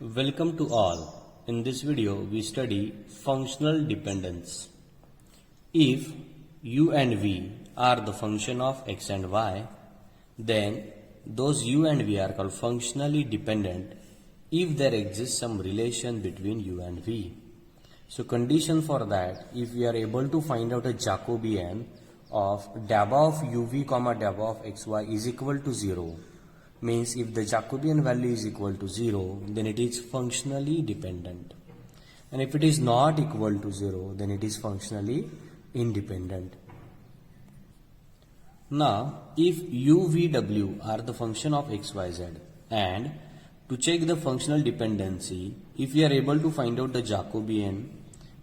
Welcome to all. In this video, we study functional dependence. If u and v are the function of x and y, then those u and v are called functionally dependent if there exists some relation between u and v. So condition for that, if we are able to find out a Jacobian of dab of uv comma dab of xy is equal to 0, means if the Jacobian value is equal to 0, then it is functionally dependent. And if it is not equal to 0, then it is functionally independent. Now, if u, v, w are the function of x, y, z, and to check the functional dependency, if we are able to find out the Jacobian,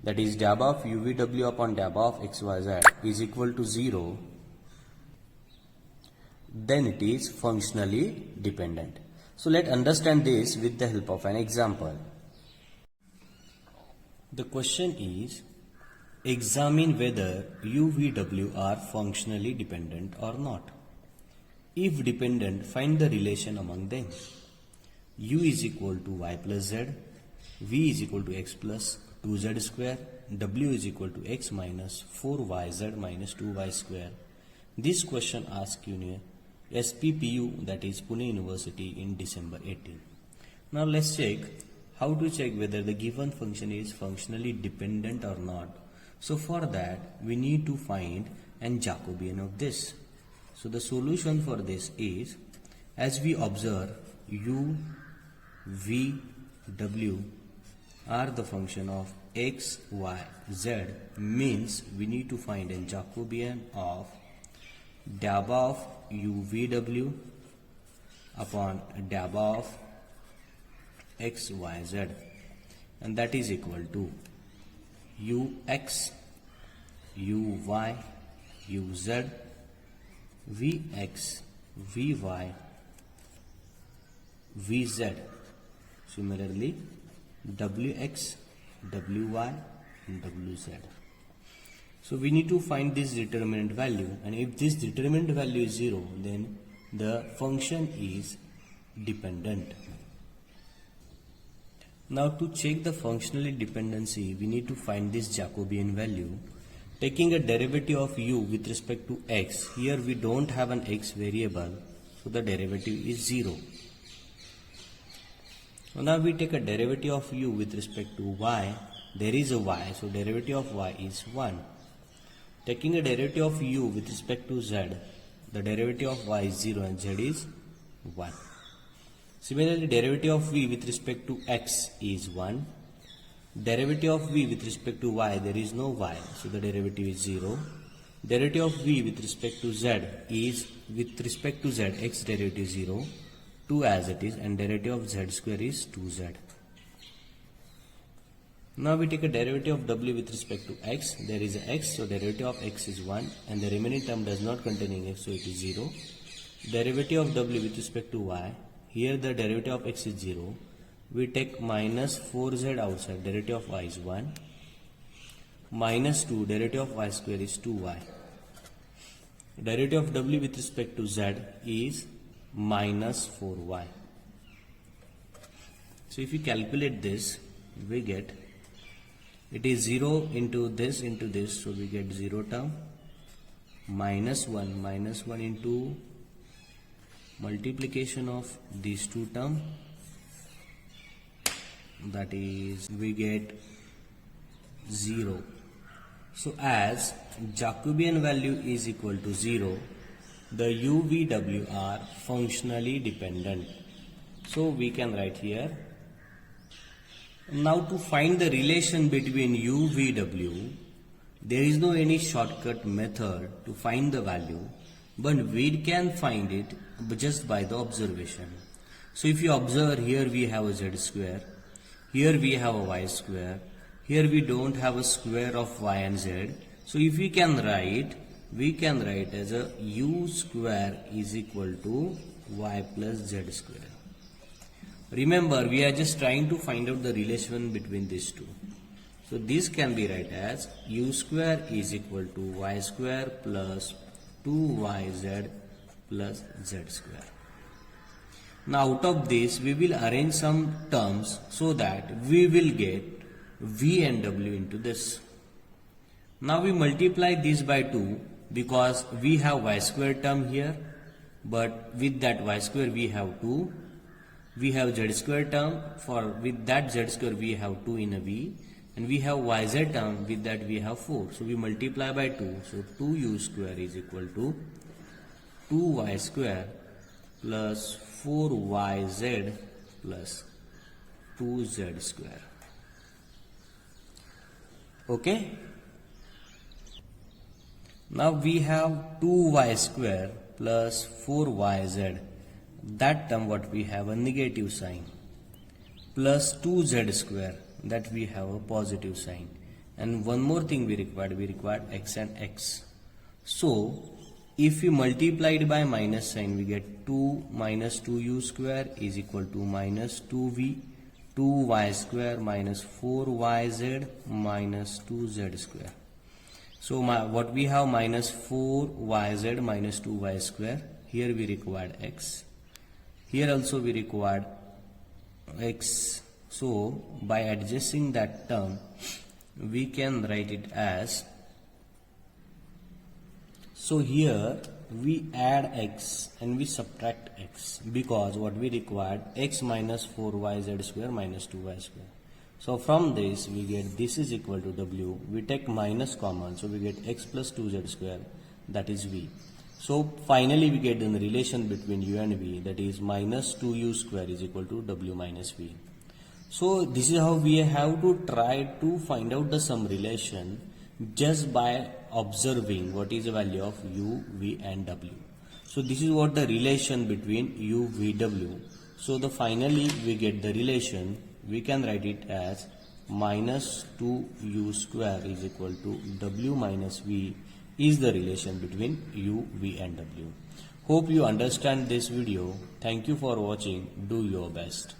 that is dab of u, v, w upon dab of x, y, z is equal to 0, then it is functionally dependent. So let's understand this with the help of an example. The question is, examine whether u, v, w are functionally dependent or not. If dependent, find the relation among them. U is equal to y plus z, v is equal to x plus 2z square, w is equal to x minus 4yz minus 2y square. This question asks you SPPU, that is Pune University, in December 18. Now let's check how to check whether the given function is functionally dependent or not. So for that we need to find an Jacobian of this. So the solution for this is, as we observe u, v, w are the function of x, y, z, means we need to find a Jacobian of dab of u, v, w upon dab of x, y, z, and that is equal to ux, uy, uz, vx, vy, vz. Similarly, wx, wy, and wz. So we need to find this determinant value, and if this determinant value is 0, then the function is dependent. Now to check the functional dependency, we need to find this Jacobian value. Taking a derivative of u with respect to x, here we don't have an x variable, so the derivative is 0. Now we take a derivative of u with respect to y, there is a y, so derivative of y is 1. Taking a derivative of u with respect to z, the derivative of y is 0 and z is 1. Similarly, derivative of v with respect to x is 1. Derivative of v with respect to y, there is no y, so the derivative is 0. Derivative of v with respect to z is, with respect to z, x derivative is 0, 2 as it is, and derivative of z square is 2z. Now we take a derivative of w with respect to x, there is a x, so derivative of x is 1, and the remaining term does not contain x, so it is 0. Derivative of w with respect to y, here the derivative of x is 0, we take minus 4z outside, derivative of y is 1, minus 2, derivative of y square is 2y. Derivative of w with respect to z is minus 4y. So if you calculate this, we get, it is 0 into this, so we get 0 term, minus 1 into multiplication of these two terms, that is, we get 0. So as Jacobian value is equal to 0, the u, v, w are functionally dependent. So we can write here. Now to find the relation between u, v, w, there is no any shortcut method to find the value, but we can find it just by the observation. So if you observe, here we have a z square, here we have a y square, here we don't have a square of y and z. So if we can write as a u square is equal to y plus z square. Remember, we are just trying to find out the relation between these two. So this can be written as u square is equal to y square plus 2yz plus z square. Now out of this we will arrange some terms so that we will get v and w into this. Now we multiply this by 2 because we have y square term here, but with that y square we have 2. We have z square term, for with that z square we have 2 in a v, and we have yz term, with that we have 4. So we multiply by 2. So 2u square is equal to 2y square plus 4yz plus 2z square. Okay? Now we have 2y square plus 4yz. That term what we have a negative sign, plus 2z square, that we have a positive sign. And one more thing we required x and x. So if we multiply it by minus sign, we get 2 minus 2u square is equal to minus 2v, 2y square minus 4yz minus 2z square. So what we have, minus 4yz minus 2y square. Here we required x. Here also we required x. So by adjusting that term, we can write it as, so here we add x and we subtract x, because what we required, x minus 4yz square minus 2y square. So from this we get this is equal to w. We take minus common, so we get x plus 2z square, that is v. So finally we get the relation between u and v, that is minus 2u square is equal to w minus v. So this is how we have to try to find out the sum relation just by observing what is the value of u, v and w. So this is what the relation between u, v, w. So the finally we get the relation, we can write it as minus 2u square is equal to w minus v is the relation between u, v and w. Hope you understand this video. Thank you for watching. Do your best.